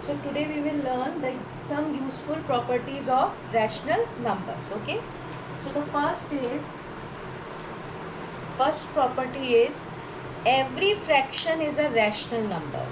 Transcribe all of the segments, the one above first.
So today we will learn some useful properties of rational numbers. Okay. So the first property is every fraction is a rational number.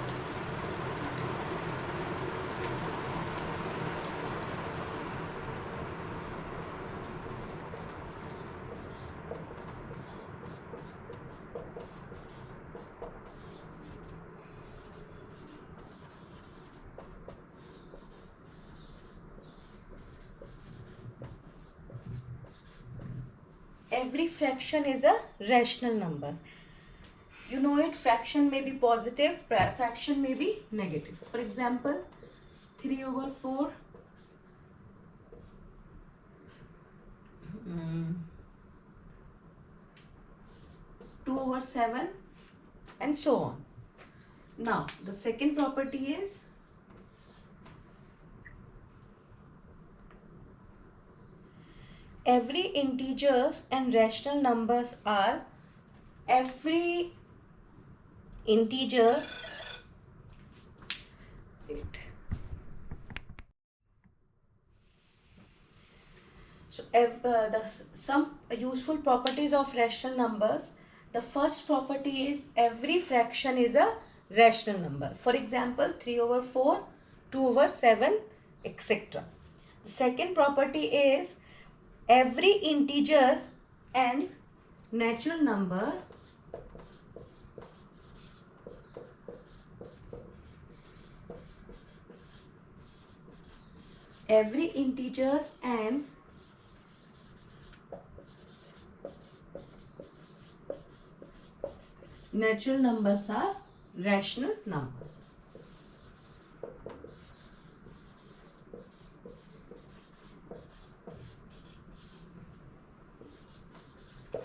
Every fraction is a rational number. You know it, fraction may be positive, fraction may be negative. For example, 3 over 4, 2 over 7 and so on. Now, the second property is every integers and rational numbers are every integers some useful properties of rational numbers. The first property is every fraction is a rational number. For example, 3 over 4, 2 over 7, etc. The second property is every integer and natural number every integers and natural numbers are rational numbers.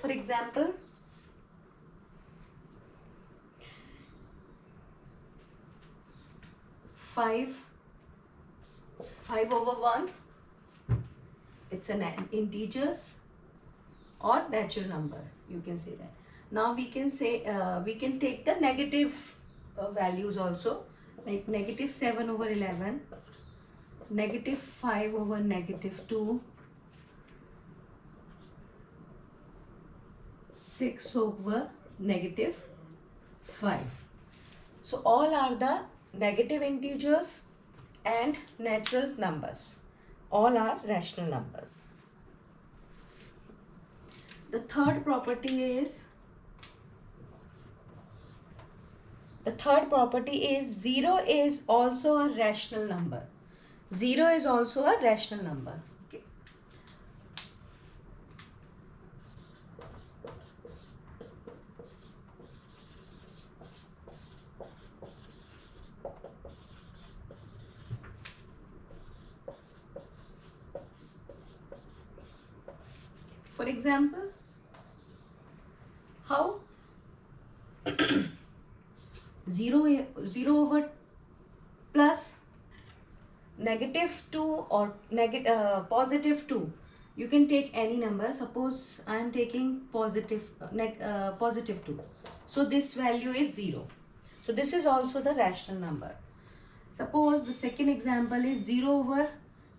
For example, 5 over 1, it's an integers or natural number, you can say that. Now we can say we can take the negative values also, like negative 7 over 11, negative 5 over negative 2, 6 over negative 5. So all are the negative integers and natural numbers. All are rational numbers. The third property is 0 is also a rational number. 0 is also a rational number. Okay. For example, how 0 over plus negative 2 or positive 2. You can take any number. Suppose I am taking positive 2. So this value is 0. So this is also the rational number. Suppose the second example is 0 over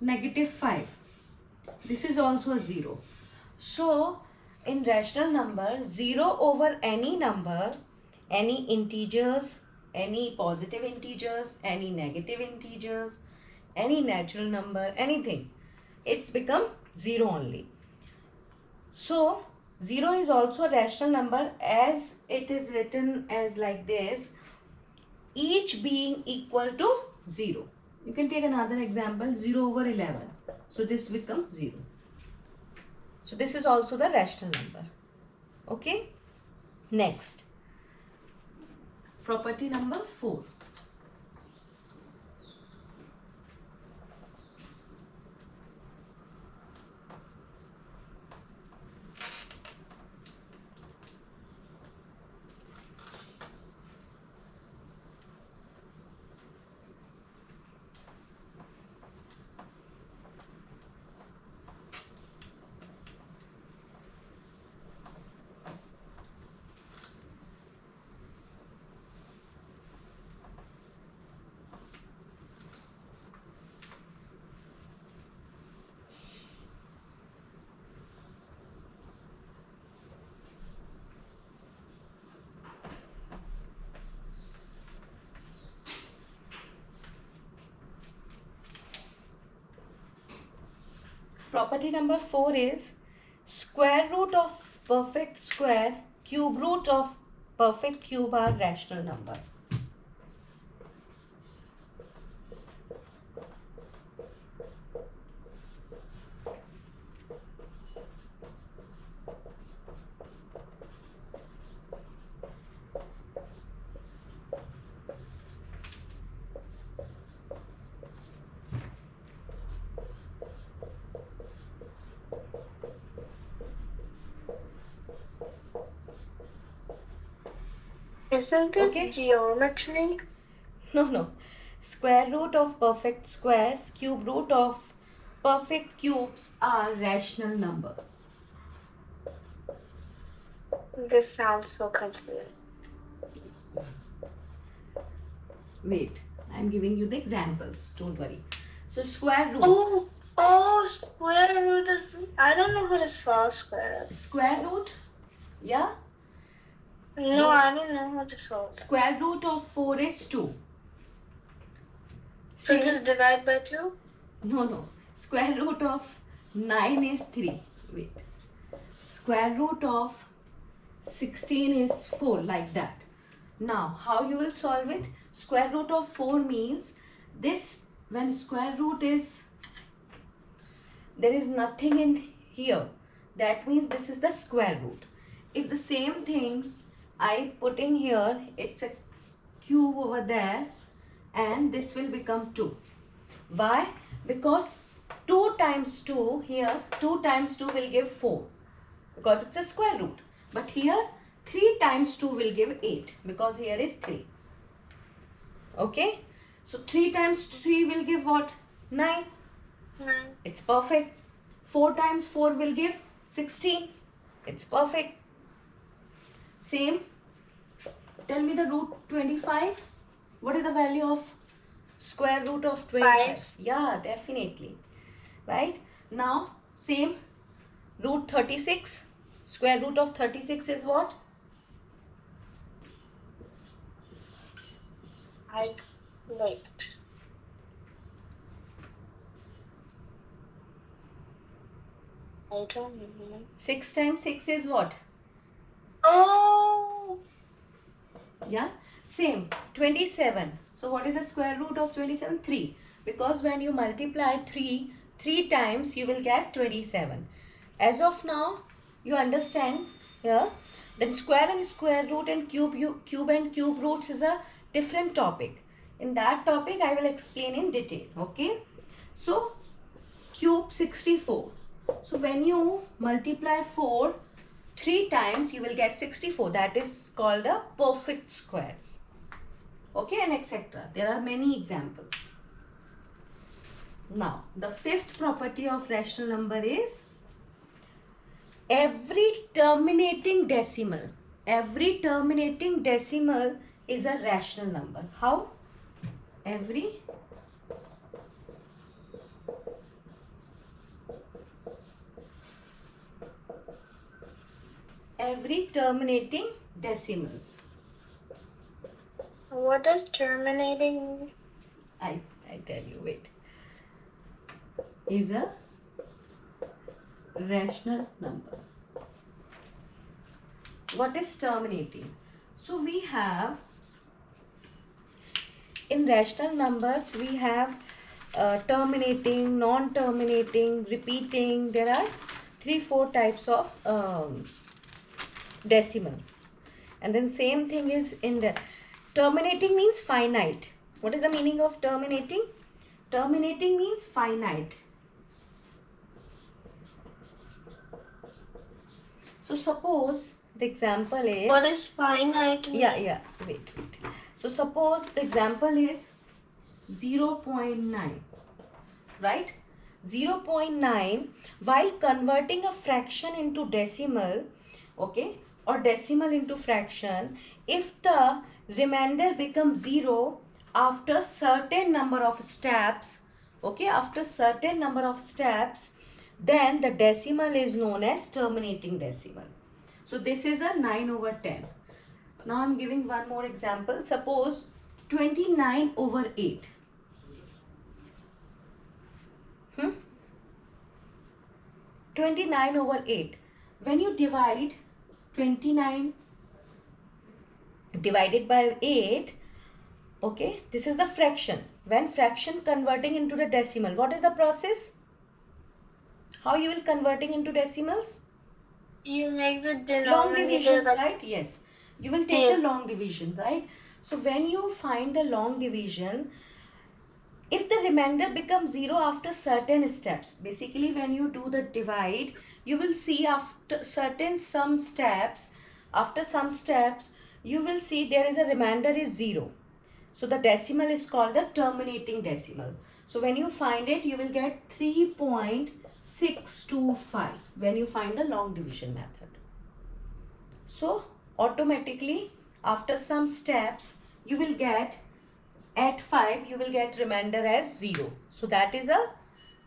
negative 5. This is also a 0. So in rational number, 0 over any number, any integers, any positive integers, any negative integers, any natural number, anything, it's become 0 only. So 0 is also a rational number, as it is written as like this, each being equal to 0. You can take another example, 0 over 11. So this becomes 0. So this is also the rational number. Okay. Next, property number 4. property number 4 is square root of perfect square, cube root of perfect cube are rational number. Isn't this Okay. geometry? No. Square root of perfect squares, cube root of perfect cubes are rational number. This sounds so confusing. Wait, I'm giving you the examples. Don't worry. So square roots. Square root is... I don't know how to solve square root. Square root, yeah? No, I don't know how to solve that. Square root of 4 is 2. So Same. just divide by 2? No. Square root of 9 is 3. Wait. Square root of 16 is 4, like that. Now, how you will solve it? Square root of 4 means this, when square root is, there is nothing in here. That means this is the square root. If the same thing I put in here, it's a cube over there and this will become 2. Why? Because 2 times 2 here, 2 times 2 will give 4 because it's a square root. But here 3 times 2 will give 8 because here is 3. Okay? So 3 times 3 will give what? 9. 9. It's perfect. 4 times 4 will give 16. It's perfect. Same. Tell me the root 25. What is the value of square root of 25? 5. Yeah, definitely. Right? Now, same. Root 36. Square root of 36 is what? Wait. I don't know. 6 times 6 is what? Oh! Yeah, same. 27. So what is the square root of 27? 3. Because when you multiply 3 times, you will get 27. As of now, you understand here, then square and square root and cube and cube roots is a different topic. In that topic, I will explain in detail. Okay. So, cube 64. So when you multiply 4 3 times, you will get 64. That is called a perfect squares. Okay, and etc. There are many examples. Now, the fifth property of rational number is every terminating decimal is a rational number. How? Every terminating decimals. What does terminating mean? I tell you, wait. Is a rational number. What is terminating? So we have, in rational numbers, we have terminating, non-terminating, repeating. There are 3-4 types of decimals. And then same thing is in the terminating means finite. What is the meaning of terminating? Terminating means finite. So suppose the example is... What is finite? Yeah. Wait. So suppose the example is 0.9. Right? 0.9, while converting a fraction into decimal, okay, or decimal into fraction, if the remainder becomes 0 after certain number of steps, okay, after certain number of steps, then the decimal is known as terminating decimal. So this is a 9/10. Now I'm giving one more example. Suppose 29/8. 29 over 8. When you divide 29 divided by 8, okay, this is the fraction. When fraction converting into the decimal, what is the process? How you will converting into decimals? You make the Long denominator division, like right? Yes. You will take yeah. the long division, right? So when you find the long division, if the remainder becomes 0 after certain steps, basically when you do the divide, you will see after some steps, you will see there is a remainder is 0. So the decimal is called the terminating decimal. So when you find it, you will get 3.625 when you find the long division method. So automatically after some steps, you will get at 5 you will get remainder as 0. So that is a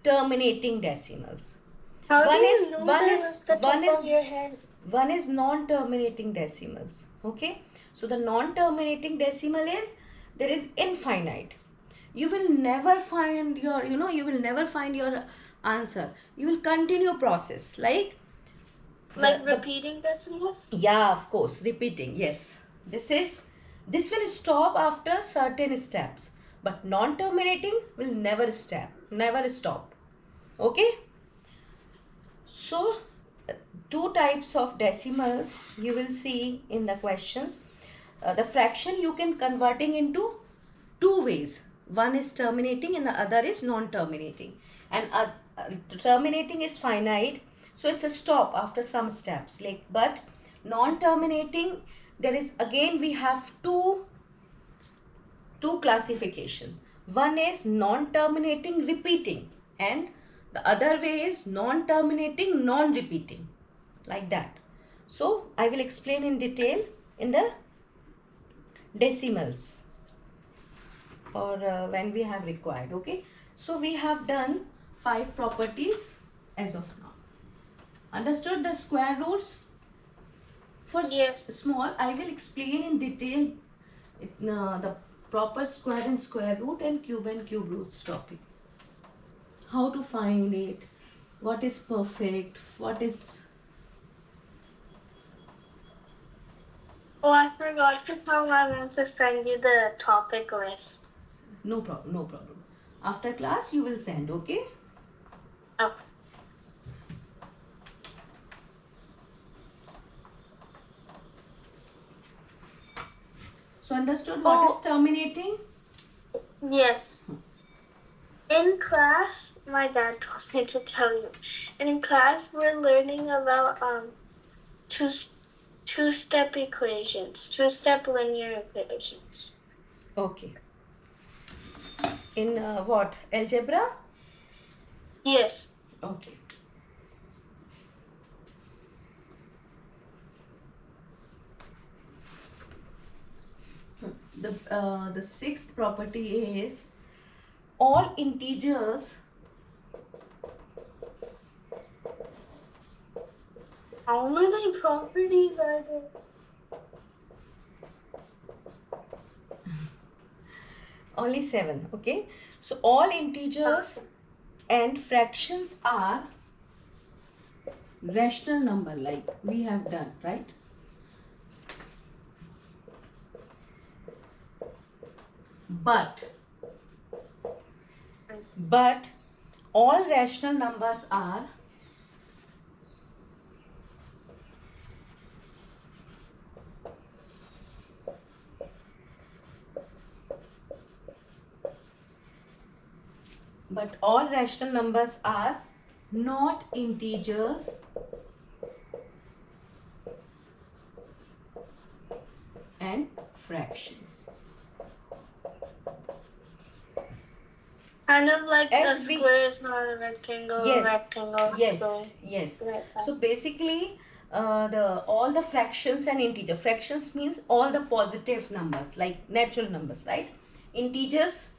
terminating decimals. How do One you is know one that is with the one top is of your head? one is non-terminating decimals. Okay. So the non-terminating decimal is there is infinite. You will never find your you will never find your answer. You will continue process like Like the repeating decimals? yeah, of course, repeating. Yes. This will stop after certain steps, but non-terminating will never stop. Okay? So, two types of decimals you will see in the questions. The fraction you can converting into two ways. One is terminating and the other is non-terminating. And terminating is finite, so it's a stop after some steps. Like, but non-terminating, there is again we have two classification. One is non-terminating repeating and the other way is non-terminating non-repeating, like that. So I will explain in detail in the decimals or when we have required. Okay, so we have done 5 properties as of now. Understood the square roots? For Yes. small, I will explain in detail the proper square and square root and cube roots topic. How to find it, what is perfect, what is... Oh, I forgot to tell my mom to send you the topic list. No problem, no problem. After class, you will send, okay? Oh. So understood what is terminating? Yes. In class, my dad told me to tell you. In class, we're learning about two-step equations, two-step linear equations. Okay. In what? Algebra? Yes. Okay. The sixth property is all integers How many properties are there? only 7. Okay, so all integers and fractions are rational number, like we have done, right? But all rational numbers are not integers and fractions. Kind of like As a we- square is not a rectangle, a rectangle is square. Yes. Like that. So basically, all the fractions and integer. Fractions means all the positive numbers, like natural numbers, right? Integers,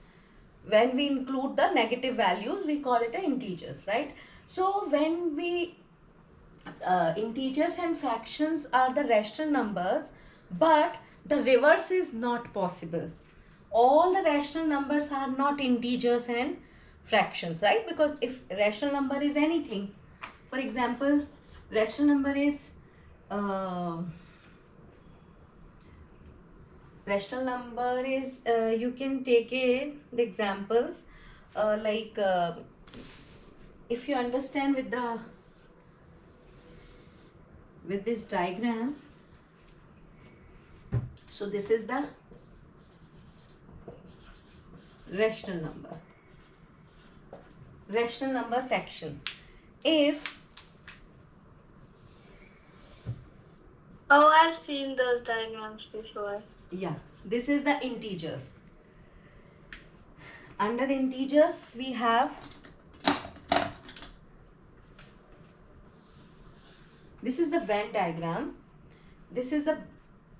when we include the negative values, we call it a integers, right? So when we integers and fractions are the rational numbers, but the reverse is not possible. All the rational numbers are not integers and fractions, right? Because if rational number is anything, For example, rational number is you can take the examples like if you understand with this diagram. So this is the rational number section. If I've seen those diagrams before. Yeah, this is the integers. Under integers we have this is the Venn diagram. This is the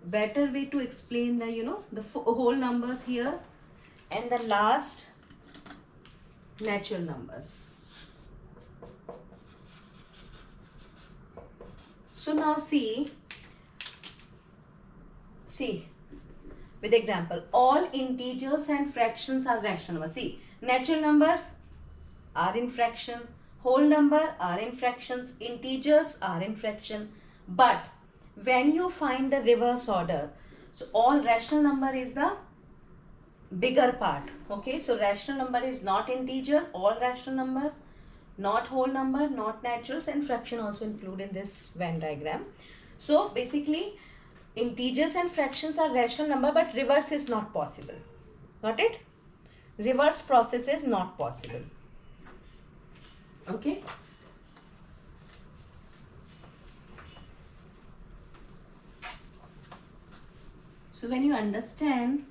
better way to explain the the whole numbers here and the last natural numbers. So now see with example, all integers and fractions are rational numbers. See, natural numbers are in fraction, whole number are in fractions, integers are in fraction. But when you find the reverse order, so all rational number is the bigger part. Okay, so rational number is not integer, all rational numbers, not whole number, not naturals, and fraction also include in this Venn diagram. So basically integers and fractions are rational number, but reverse is not possible. Got it? Reverse process is not possible. Okay. So when you understand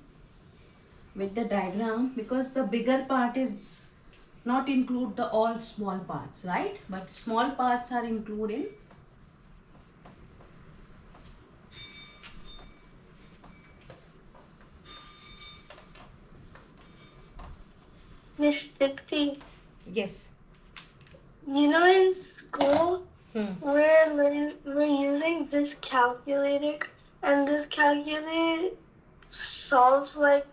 with the diagram, because the bigger part is not include the all small parts, right? But small parts are included. Miss Dipti. Yes. You know, in school, we're using this calculator, and this calculator solves like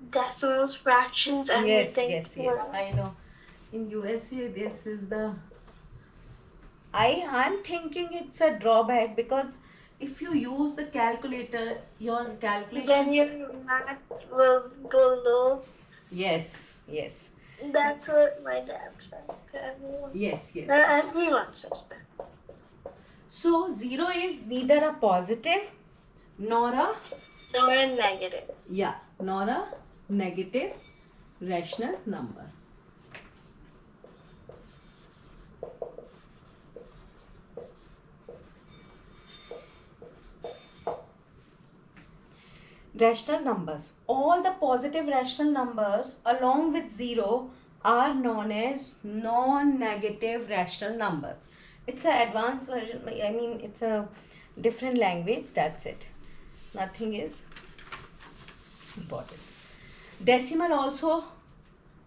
decimals, fractions, everything. Yes. I know. In USA, this is the. I'm thinking it's a drawback because if you use the calculator, your calculation. Then your math will go low. Yes. That's what my dad said to everyone. Yes. Everyone says that. So 0 is neither a positive nor a negative. Yeah, nor a negative rational number. Rational numbers. All the positive rational numbers along with 0 are known as non-negative rational numbers. It's an advanced version. I mean, it's a different language. That's it. Nothing is important. Decimal also,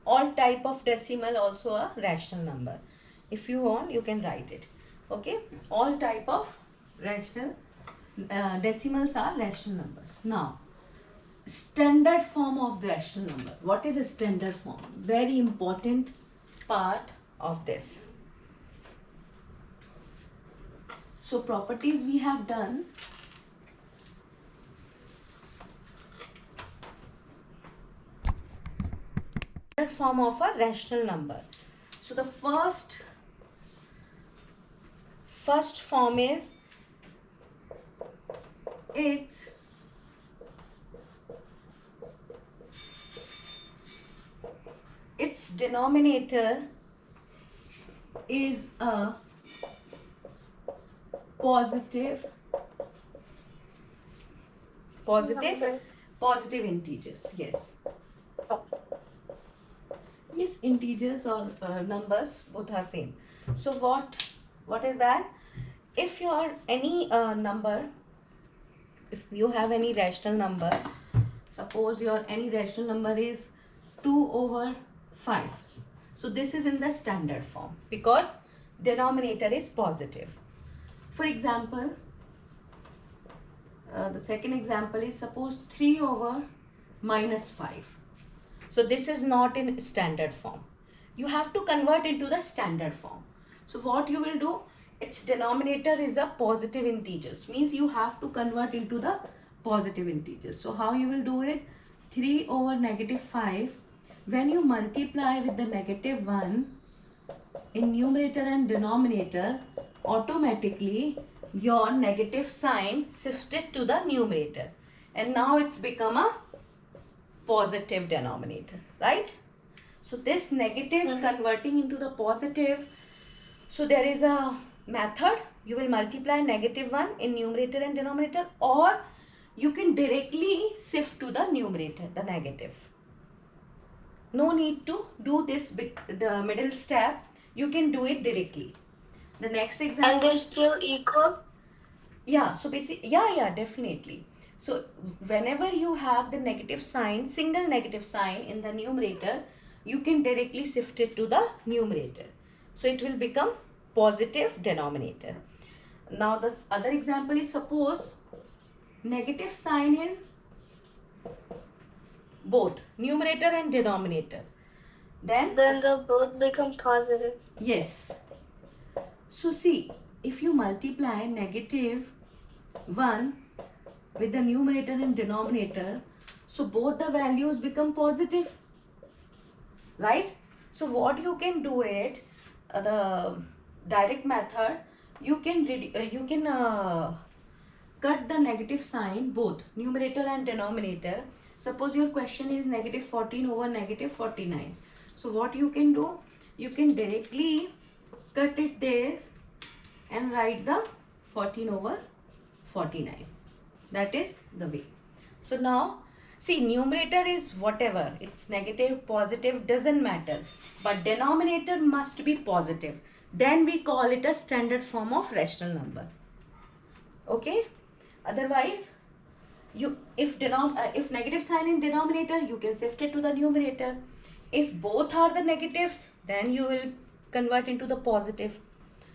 all type of decimal also a rational number. If you want, you can write it. Okay. All type of rational decimals are rational numbers. Now, standard form of the rational number. What is a standard form? Very important part of this. So properties we have done. Standard form of a rational number. So the first form is its denominator is a positive integers. Yes, integers or numbers both are same. So what is that? If your any number, if you have any rational number, suppose your any rational number is 2/5. So this is in the standard form because denominator is positive. For example, the second example is suppose 3/-5. So this is not in standard form. You have to convert into the standard form. So what you will do, its denominator is a positive integers, means you have to convert into the positive integers. So how you will do it? 3 over negative 5, when you multiply with the negative 1 in numerator and denominator, automatically your negative sign shifted to the numerator, and now it's become a positive denominator, right? So this negative converting into the positive, so there is a method. You will multiply negative 1 in numerator and denominator, or you can directly shift to the numerator, the negative. No need to do this bit, the middle step. You can do it directly. The next example. And they're still equal? Yeah, so basically, yeah, definitely. So whenever you have the negative sign, single negative sign in the numerator, you can directly shift it to the numerator. So it will become positive denominator. Now this other example is, suppose negative sign in both numerator and denominator. Then they'll both become positive. Yes. So see, if you multiply negative 1 with the numerator and denominator, so both the values become positive, right? So what you can do it, the direct method, you can cut the negative sign both numerator and denominator. Suppose your question is negative 14 over negative 49. So what you can do, you can directly cut it this and write the 14 over 49. That is the way. So now see, numerator is whatever, it's negative, positive, doesn't matter, but denominator must be positive. Then we call it a standard form of rational number. Okay? Otherwise, if negative sign in denominator, you can shift it to the numerator. If both are the negatives, then you will convert into the positive.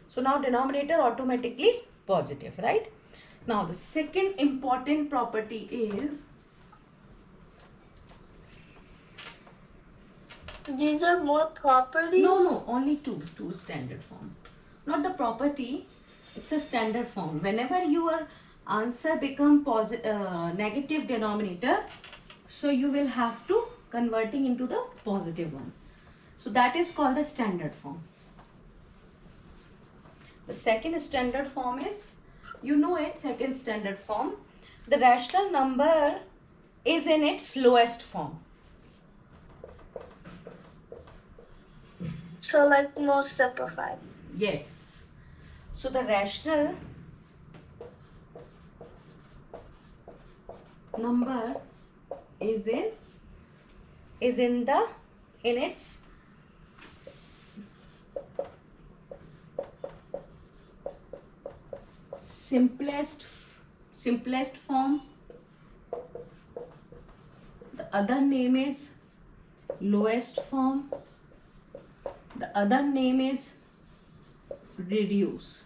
So now denominator automatically positive, right? Now the second important property is, these are more properties? No, only two standard form. Not the property, it's a standard form. Whenever your answer become negative denominator, so you will have to converting into the positive one. So that is called the standard form. The second standard form is, you know it, second standard form, the rational number is in its lowest form. So like most simplified. Yes. So the rational number is in its simplest form. The other name is lowest form. The other name is reduce.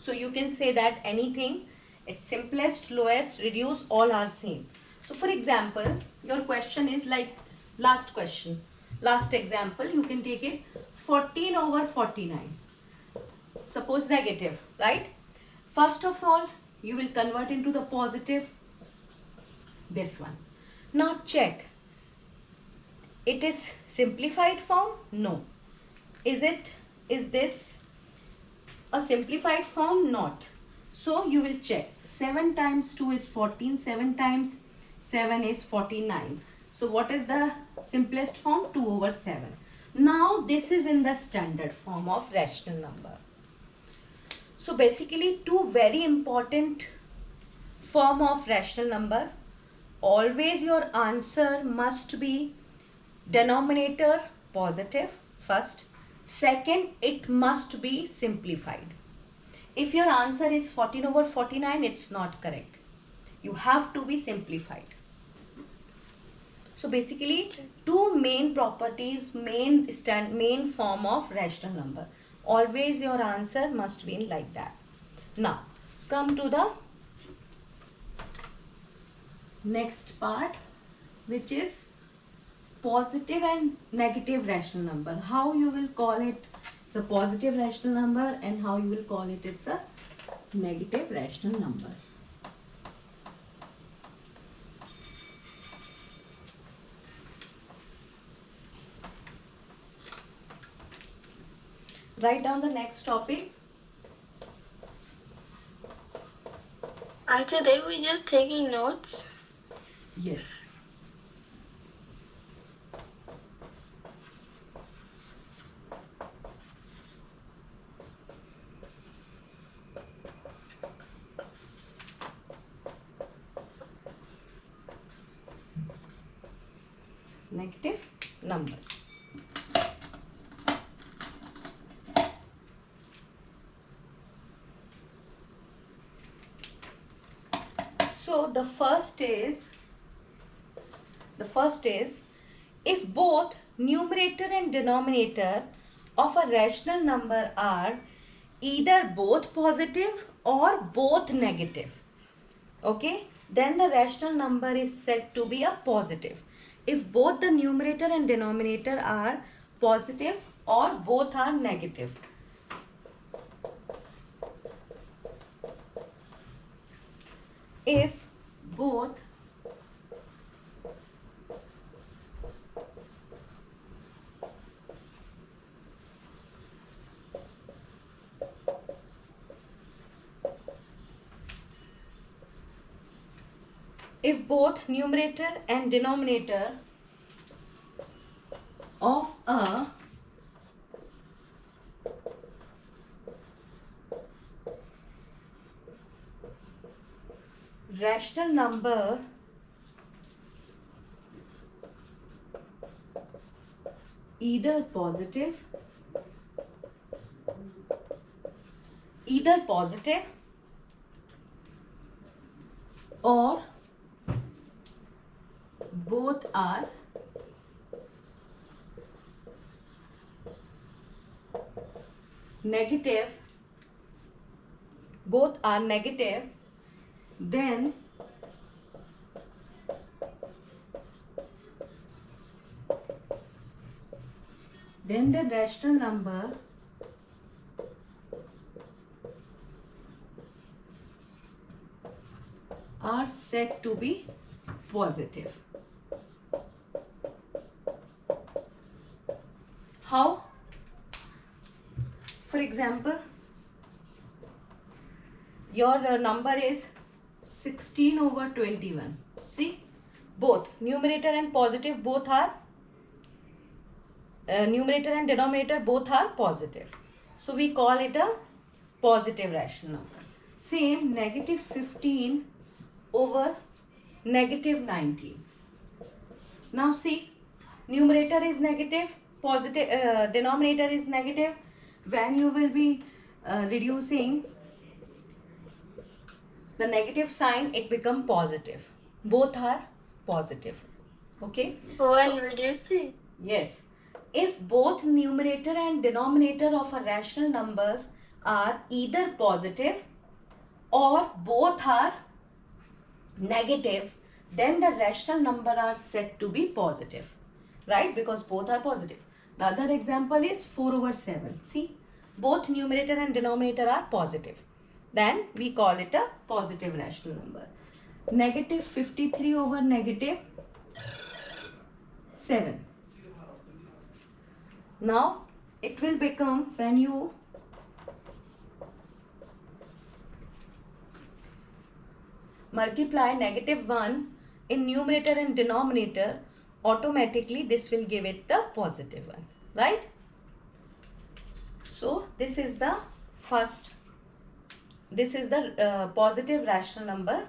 So you can say that anything, it's simplest, lowest, reduce, all are same. So for example, your question is like last example, you can take it 14 over 49. Suppose negative, right? First of all, you will convert into the positive, this one. Now check, it is simplified form? No. Is this a simplified form? Not. So you will check, 7 times 2 is 14, 7 times 7 is 49. So what is the simplest form? 2 over 7. Now this is in the standard form of rational number. So basically two very important form of rational number. Always your answer must be denominator positive first. Second, it must be simplified. If your answer is 14 over 49, it's not correct. You have to be simplified. So basically two main properties, main form of rational number. Always your answer must be like that. Now come to the next part, which is positive and negative rational number. How you will call it It's a positive rational number, and how you will call it, it's a negative rational number. Write down the next topic. Today we're just taking notes. Yes. Negative numbers. So the first is if both numerator and denominator of a rational number are either both positive or both negative, okay, then the rational number is said to be a positive. If both the numerator and denominator are positive or both are negative. If both numerator and denominator of a rational number either positive or both are negative, then the rational number are said to be positive. How? For example, your number is 16 over 21. See, both numerator and positive both are numerator and denominator both are positive. So we call it a positive rational number. Same, negative 15 over negative 19. Now see, numerator is negative, positive denominator is negative. When you will be reducing the negative sign, it become positive. Both are positive. Okay. When reducing? Yes. If both numerator and denominator of a rational numbers are either positive or both are negative, then the rational number are said to be positive, right? Because both are positive. The other example is 4 over 7. See, both numerator and denominator are positive. Then we call it a positive rational number. Negative 53 over negative 7. Now it will become, when you multiply negative 1 in numerator and denominator, automatically this will give it the positive one, right? So this is the first, this is the positive rational number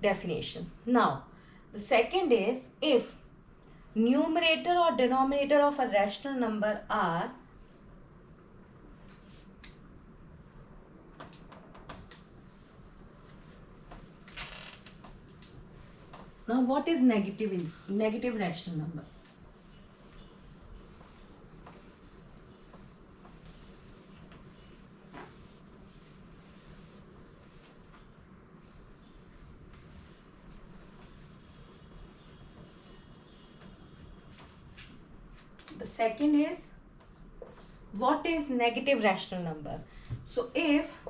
definition. Now the second is, if numerator or denominator of a rational number are now what is negative rational number? The second is what is negative rational number? So if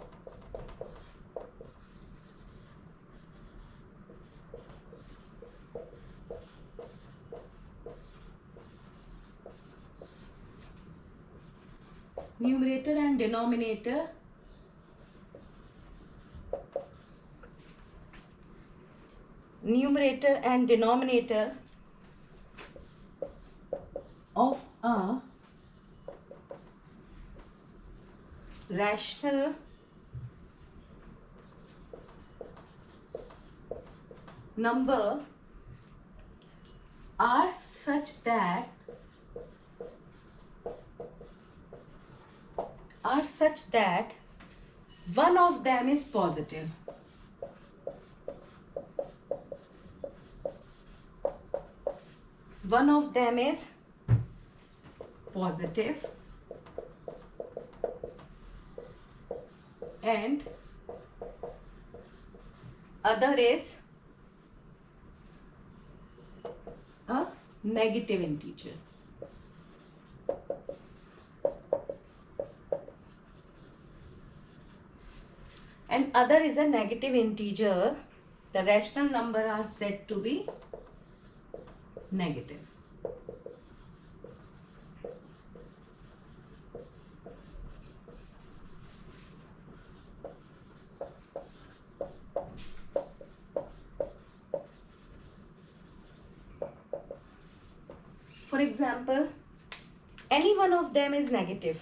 numerator and denominator of a rational number are such that one of them is positive. One of them is positive and other is a negative integer. And other is a negative integer, the rational number are said to be negative. For example, any one of them is negative.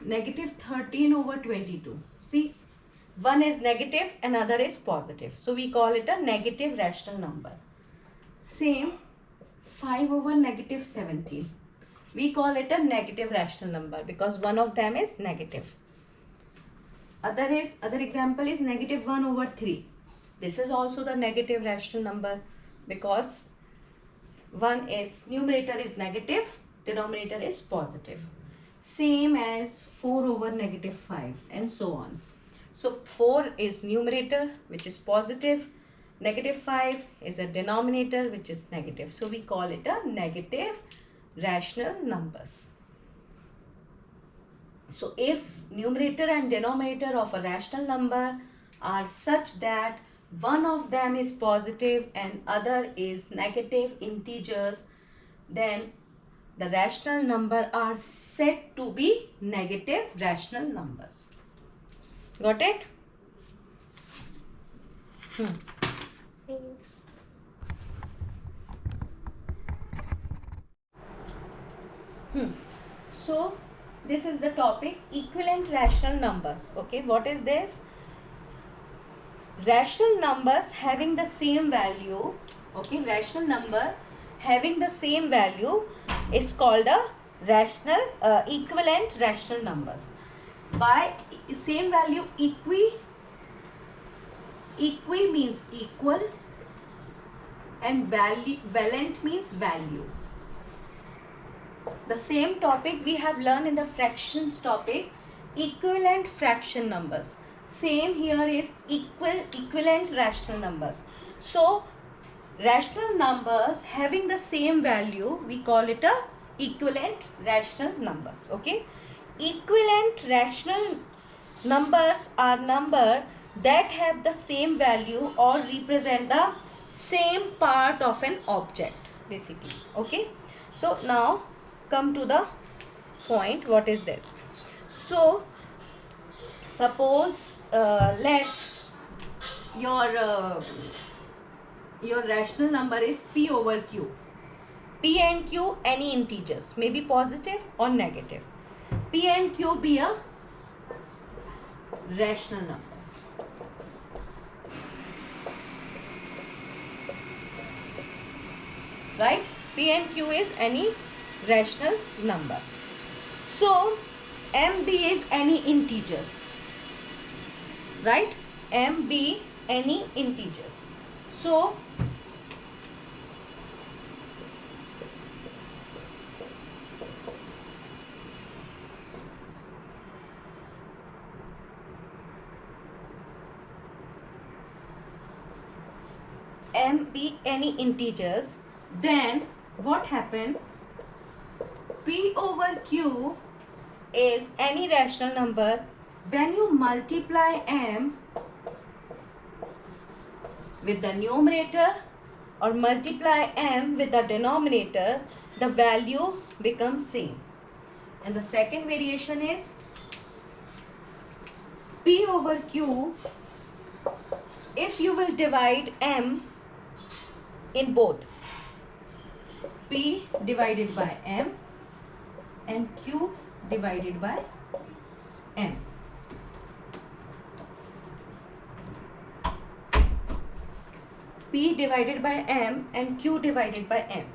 Negative 13 over 22. See, one is negative, another is positive. So we call it a negative rational number. Same, 5 over negative 17. We call it a negative rational number because one of them is negative. Other example is negative 1 over 3. This is also the negative rational number because one is numerator is negative, denominator is positive. Same as 4 over negative 5 and so on. So 4 is numerator which is positive, negative 5 is a denominator which is negative. So we call it a negative rational numbers. So if numerator and denominator of a rational number are such that one of them is positive and other is negative integers, then the rational number are said to be negative rational numbers. Got it? So this is the topic, equivalent rational numbers. Okay, what is this? Rational numbers having the same value. Okay, rational number having the same value is called a rational equivalent rational numbers. Why same value? Equi means equal and valent means value. The same topic we have learned in the fractions topic, equivalent fraction numbers. Same here is equivalent rational numbers. So rational numbers having the same value, we call it a equivalent rational numbers. Okay, equivalent rational numbers are number that have the same value or represent the same part of an object basically. Okay, so now come to the point, what is this? So suppose let your rational number is p over q. P and q any integers, may be positive or negative. P and q be a rational number. Right? P and q is any rational number. So m b is any integers. Right? m b any integers. So m be any integers, then what happened? P over q is any rational number. When you multiply m with the numerator or multiply m with the denominator, the value becomes same. And the second variation is p over q. If you will divide m in both, p divided by m and q divided by m. P divided by m and q divided by m.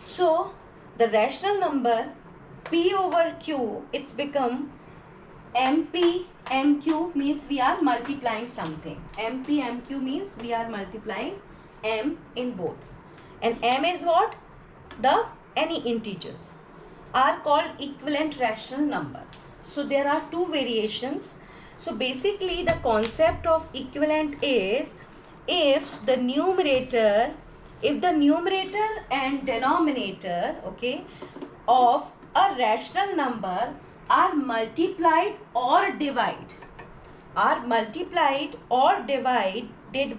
So the rational number p over q, it's become mp mq, means we are multiplying something. mp mq means we are multiplying m in both. And m is what? The any integers are called equivalent rational number. So there are two variations. So basically the concept of equivalent is if the numerator and denominator, okay, of a rational number are multiplied or divided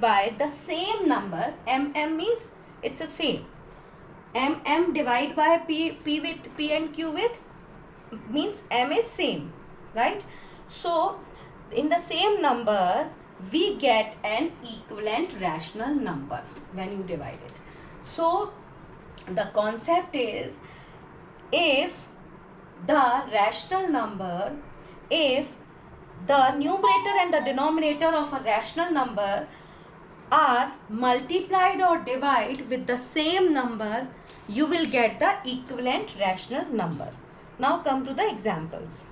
by the same number. M means it's the same. M divide by P with P and Q with means M is same, right? So in the same number we get an equivalent rational number when you divide it. So the concept is if the rational number, if the numerator and the denominator of a rational number are multiplied or divided with the same number, you will get the equivalent rational number. Now come to the examples.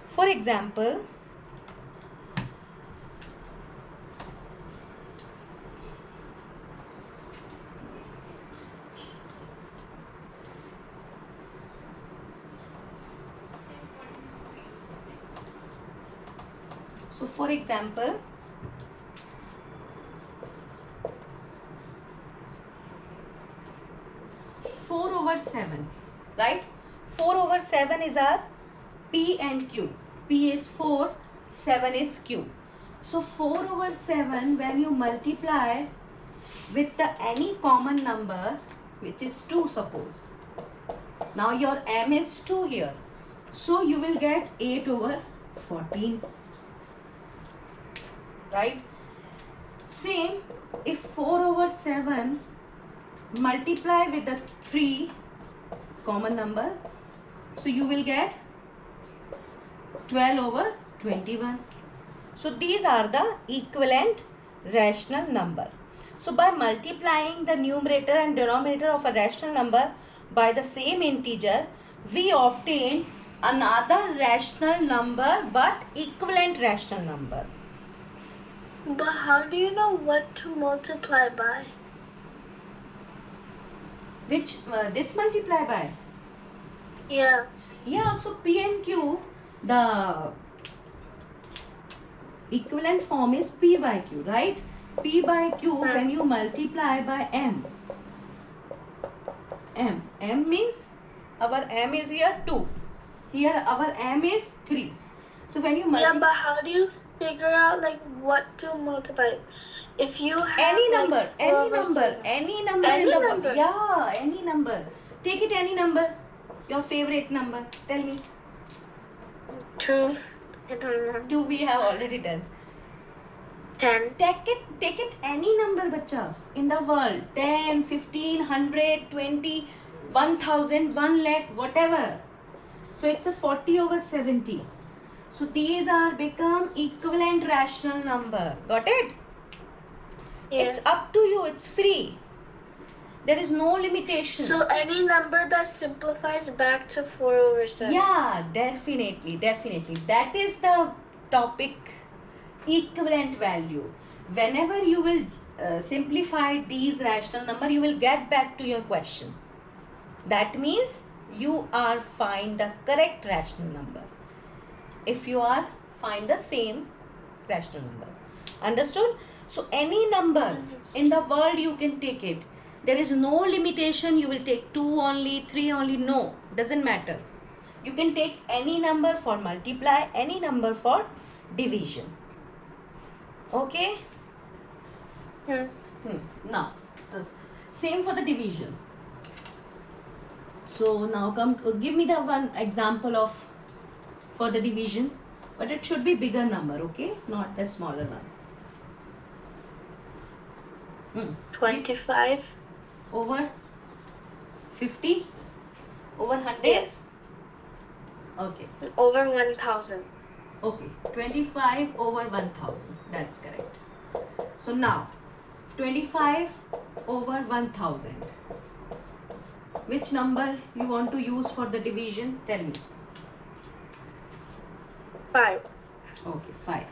For example, for example, four over 7, right? 4 over 7 is our P and Q. P is 4, 7 is Q. So 4 over 7 when you multiply with the any common number, which is 2 suppose. Now your M is 2 here. So you will get 8 over 14. Right? Same, if 4 over 7 multiply with the 3 common number, so you will get 12 over 21. So these are the equivalent rational number. So by multiplying the numerator and denominator of a rational number by the same integer, we obtain another rational number but equivalent rational number. But how do you know what to multiply by? Which this multiply by? Yeah. Yeah, so P and Q, the equivalent form is P by Q, right? P by Q when you multiply by M. M means our M is here 2. Here our M is 3. So when you multiply... Yeah, but how do you figure out like what to multiply? If you have any number, like, any number any in the number. Yeah, any number. Take it any number. Your favorite number. Tell me. 2. I don't know. 2 we have already done. 10. Take it any number, bacha, in the world. 10, 15, 100, 20, 1000, 1 lakh, whatever. So it's a 40 over 70. So these are become equivalent rational number. Got it? Yeah. It's up to you. It's free. There is no limitation. So any number that simplifies back to 4 over 7. Yeah, definitely. That is the topic, equivalent value. Whenever you will simplify these rational number, you will get back to your question. That means you are find the correct rational number. If you are find the same rational number. Understood? So any number in the world you can take it. There is no limitation, you will take 2 only, 3 only. No, doesn't matter. You can take any number for multiply, any number for division. Okay? Now, the same for the division. So now give me the one example of for the division, but it should be bigger number, okay? Not the smaller one. 25 over 50 over 100. Yes. Okay. Over 1000. Okay. 25 over 1000. That's correct. So now 25 over 1000. Which number you want to use for the division? Tell me. 5. Okay, 5.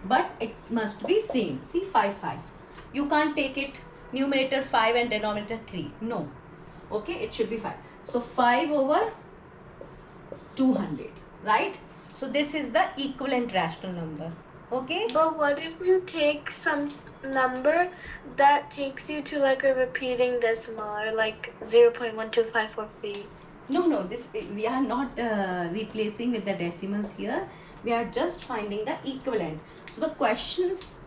But it must be same. See, 5, 5. You can't take it numerator 5 and denominator 3. No. Okay, it should be 5. So 5 over 200. Right? So this is the equivalent rational number. Okay? But what if you take some number that takes you to like a repeating decimal or like 0.12543? No, this we are not replacing with the decimals here. We are just finding the equivalent. So the questions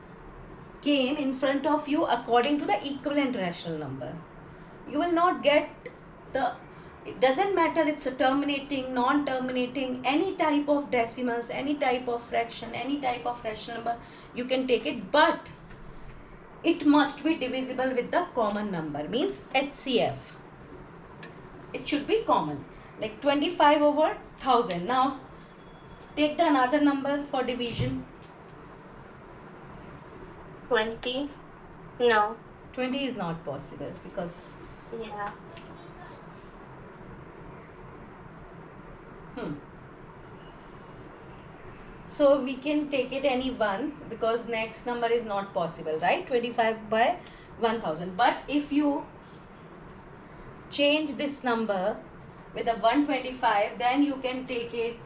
came in front of you according to the equivalent rational number. You will not get the, it doesn't matter it's a terminating, non-terminating, any type of decimals, any type of fraction, any type of rational number, you can take it, but it must be divisible with the common number, means HCF. It should be common, like 25 over 1000. Now take the another number for division. 20? No. 20 is not possible because Yeah. So we can take it any one because next number is not possible, right? 25 by 1000. But if you change this number with a 125, then you can take it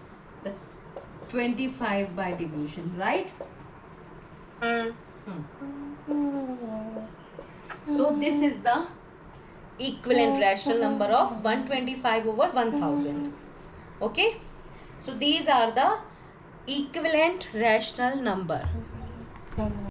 the 25 by division, right? So this is the equivalent rational number of 125 over 1000. Okay? So these are the equivalent rational number.